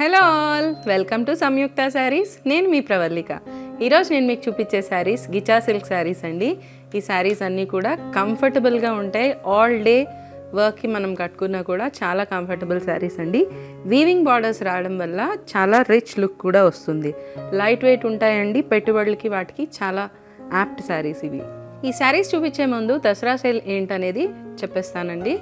Hello all, welcome to సంయుక్త శారీస్. నేను మీ ప్రవల్లిక. ఈరోజు నేను మీకు చూపించే శారీస్ గిచా సిల్క్ శారీస్ అండి. ఈ శారీస్ అన్నీ కూడా కంఫర్టబుల్గా ఉంటాయి. ఆల్ డే వర్క్కి మనం కట్టుకున్నా కూడా చాలా కంఫర్టబుల్ శారీస్ అండి. వీవింగ్ బార్డర్స్ రావడం వల్ల చాలా రిచ్ లుక్ కూడా వస్తుంది. లైట్ వెయిట్ ఉంటాయండి. పెట్టుబడులకి వాటికి చాలా యాప్ట్ శారీస్ ఇవి. ఈ శారీస్ చూపించే ముందు దసరా సేల్ ఏంటనేది చెప్పేస్తానండి.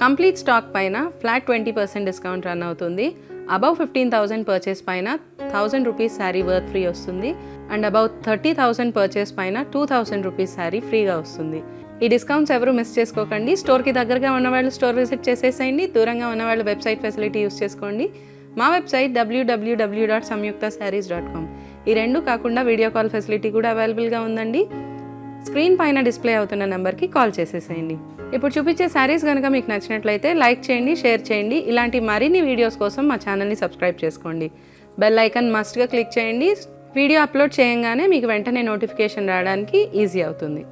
కంప్లీట్ స్టాక్ పైన ఫ్లాట్ 20% డిస్కౌంట్ రన్ అవుతుంది. అబౌవ్ 15,000 పర్చేస్ పైన 1,000 రూపీస్ శారీ వర్త్ ఫ్రీ వస్తుంది. అండ్ అబౌవ్ 30,000 పర్చేస్ పైన 2,000 రూపీస్ శారీ ఫ్రీగా వస్తుంది. ఈ డిస్కౌంట్స్ ఎవరు మిస్ చేసుకోకండి. స్టోర్కి దగ్గరగా ఉన్నవాళ్ళు స్టోర్ విజిట్ చేసేసేయండి. దూరంగా ఉన్నవాళ్ళు వెబ్సైట్ ఫెసిలిటీ యూస్ చేసుకోండి. మా వెబ్సైట్ www.samyuktasarees.com. ఈ రెండు కాకుండా వీడియో కాల్ ఫెసిలిటీ కూడా అవైలబుల్గా ఉందండి. స్క్రీన్ పైన డిస్ప్లే అవుతున్న నెంబర్కి కాల్ చేసేసేయండి. ఇప్పుడు చూపించే శారీస్ కనుక మీకు నచ్చినట్లయితే లైక్ చేయండి, షేర్ చేయండి. ఇలాంటి మరిన్ని వీడియోస్ కోసం మా ఛానల్ని సబ్స్క్రైబ్ చేసుకోండి. బెల్ ఐకాన్ మస్ట్గా క్లిక్ చేయండి. వీడియో అప్లోడ్ చేయంగానే మీకు వెంటనే నోటిఫికేషన్ రావడానికి ఈజీ అవుతుంది.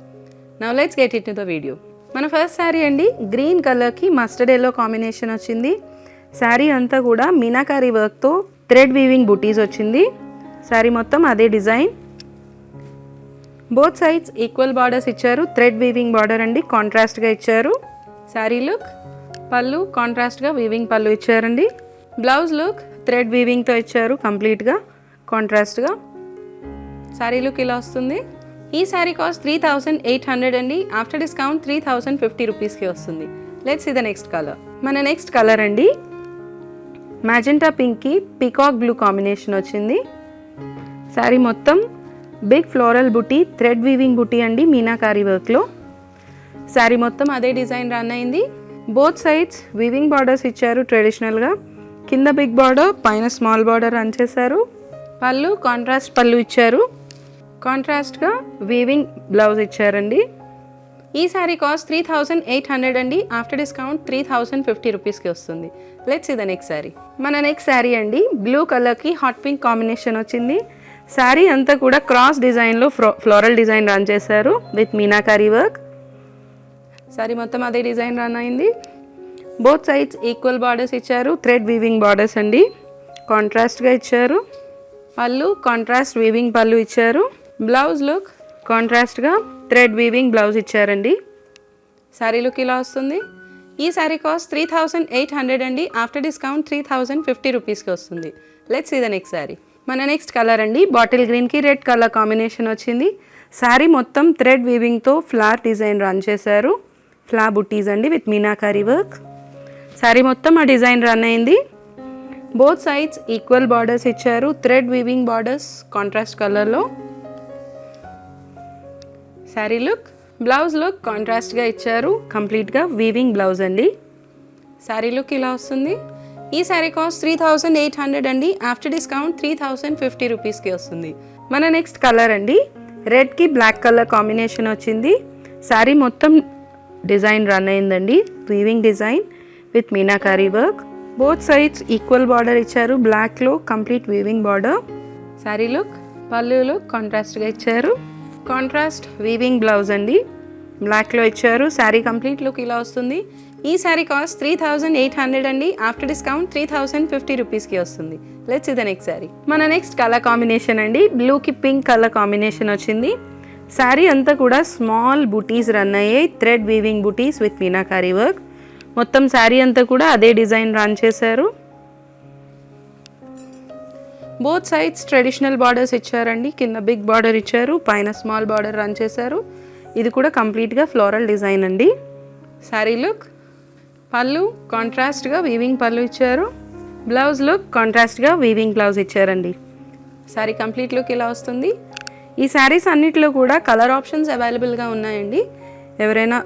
Now let's get it to the video. మన ఫస్ట్ శారీ అండి, గ్రీన్ కలర్కి మస్టర్డ్ ఎల్లో కాంబినేషన్ వచ్చింది. శారీ అంతా కూడా మీనాకారీ వర్క్తో థ్రెడ్ వీవింగ్ బుటీస్ వచ్చింది. శారీ మొత్తం అదే design. Both sides equal borders ఇచ్చారు. థ్రెడ్ వీవింగ్ బార్డర్ అండి, కాంట్రాస్ట్గా ఇచ్చారు. శారీ లుక్, పళ్ళు కాంట్రాస్ట్గా వీవింగ్ పళ్ళు ఇచ్చారండి. బ్లౌజ్ లుక్ థ్రెడ్ వీవింగ్తో ఇచ్చారు, కంప్లీట్గా కాంట్రాస్ట్గా. శారీ లుక్ ఇలా వస్తుంది. ఈ శారీ కాస్ట్ 3,800 అండి. ఆఫ్టర్ డిస్కౌంట్ 3,050 రూపీస్కి వస్తుంది. Let's see the next colour. మన నెక్స్ట్ కలర్ అండి, మ్యాజెంటా పింక్కి పీకాక్ బ్లూ కాంబినేషన్ వచ్చింది. శారీ మొత్తం big floral buti, thread weaving buti అండి, మీనాకారీ వర్క్లో. శారీ మొత్తం అదే డిజైన్ రన్ అయింది. బోత్ సైడ్స్ వీవింగ్ బార్డర్స్ ఇచ్చారు ట్రెడిషనల్గా. కింద బిగ్ బార్డర్, పైన స్మాల్ బార్డర్ రన్ చేశారు. పళ్ళు కాంట్రాస్ట్ పళ్ళు ఇచ్చారు. కాంట్రాస్ట్గా వీవింగ్ బ్లౌజ్ ఇచ్చారండి. ఈ శారీ కాస్ట్ 3,800 అండి. ఆఫ్టర్ డిస్కౌంట్ 3,050 రూపీస్కి వస్తుంది. Let's see the next sari. మన నెక్స్ట్ శారీ అండి, బ్లూ కలర్కి హాట్ పింక్ కాంబినేషన్ వచ్చింది. శారీ అంతా కూడా క్రాస్ డిజైన్లో ఫ్లోరల్ డిజైన్ రన్ చేశారు విత్ మీనాకారీ వర్క్. శారీ మొత్తం అదే డిజైన్ రన్ అయింది. బోత్ సైడ్స్ ఈక్వల్ బార్డర్స్ ఇచ్చారు. థ్రెడ్ వీవింగ్ బార్డర్స్ అండి, కాంట్రాస్ట్గా ఇచ్చారు. పళ్ళు కాంట్రాస్ట్ వీవింగ్ పళ్ళు ఇచ్చారు. బ్లౌజ్ లుక్ కాంట్రాస్ట్గా థ్రెడ్ వీవింగ్ బ్లౌజ్ ఇచ్చారండి. శారీ లుక్ ఇలా వస్తుంది. ఈ శారీ కాస్ట్ 3,800 అండి. ఆఫ్టర్ డిస్కౌంట్ 3,050 రూపీస్కి వస్తుంది. Let's see the next sari. మన నెక్స్ట్ కలర్ అండి, బాటిల్ గ్రీన్కి రెడ్ కలర్ కాంబినేషన్ వచ్చింది. శారీ మొత్తం థ్రెడ్ వీవింగ్తో ఫ్లవర్ డిజైన్ రన్ చేశారు. ఫ్లవర్ బుట్టీస్ అండి విత్ మీనాకారీ వర్క్. శారీ మొత్తం ఆ డిజైన్ రన్ అయింది. బోత్ సైడ్స్ ఈక్వల్ బార్డర్స్ ఇచ్చారు. థ్రెడ్ వీవింగ్ బార్డర్స్ కాంట్రాస్ట్ కలర్లో. శారీ లుక్, బ్లౌజ్ లుక్ కాంట్రాస్ట్గా ఇచ్చారు, కంప్లీట్గా వీవింగ్ బ్లౌజ్ అండి. శారీ లుక్ ఇలా వస్తుంది. ఈ శారీ కాస్ట్ 3,800 అండి. ఆఫ్టర్ డిస్కౌంట్ 3,050 రూపీస్కి వస్తుంది. మన నెక్స్ట్ కలర్ అండి, రెడ్కి బ్లాక్ కలర్ కాంబినేషన్ వచ్చింది. శారీ మొత్తం డిజైన్ రన్ అయిందండి, weaving design with meenakari work. Both sides equal border ఇచ్చారు, బ్లాక్లో complete weaving border. Sari look, పళ్ళు లుక్ కాంట్రాస్ట్గా ఇచ్చారు. కాంట్రాస్ట్ వీవింగ్ బ్లౌజ్ అండి, బ్లాక్లో ఇచ్చారు. శారీ కంప్లీట్ లుక్ ఇలా వస్తుంది. ఈ శారీ కాస్ట్ 3,800 అండి. ఆఫ్టర్ డిస్కౌంట్ 3,050 రూపీస్కి వస్తుంది. Let's see the next sari. మన నెక్స్ట్ కలర్ కాంబినేషన్ అండి, బ్లూకి పింక్ కలర్ కాంబినేషన్ వచ్చింది. శారీ అంతా కూడా స్మాల్ బుటీస్ రన్ అయ్యాయి, thread weaving buttis with meenakari work. మొత్తం శారీ అంతా కూడా అదే డిజైన్ రన్ చేశారు. బోత్ సైడ్స్ ట్రెడిషనల్ బార్డర్స్ ఇచ్చారండి. కింద బిగ్ బార్డర్ ఇచ్చారు, పైన స్మాల్ బార్డర్ రన్ చేశారు. ఇది కూడా కంప్లీట్గా ఫ్లోరల్ డిజైన్ అండి. శారీ లుక్, పళ్ళు కాంట్రాస్ట్గా వీవింగ్ పళ్ళు ఇచ్చారు. బ్లౌజ్ లుక్ కాంట్రాస్ట్గా వీవింగ్ బ్లౌజ్ ఇచ్చారండి. శారీ కంప్లీట్ లుక్ ఇలా వస్తుంది. ఈ శారీస్ అన్నిటిలో కూడా కలర్ ఆప్షన్స్ అవైలబుల్గా ఉన్నాయండి. ఎవరైనా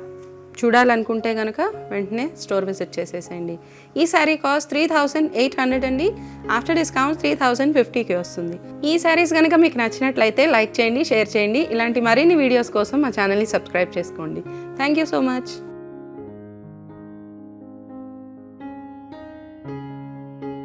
చూడాలనుకుంటే కనుక వెంటనే స్టోర్ విజిట్ చేసేసేయండి. ఈ శారీ కాస్ట్ 3,800 అండి. ఆఫ్టర్ డిస్కౌంట్ 3,050కి వస్తుంది. ఈ శారీస్ కనుక మీకు నచ్చినట్లయితే లైక్ చేయండి, షేర్ చేయండి. ఇలాంటి మరిన్ని వీడియోస్ కోసం మా ఛానల్ని సబ్స్క్రైబ్ చేసుకోండి. Thank you so much.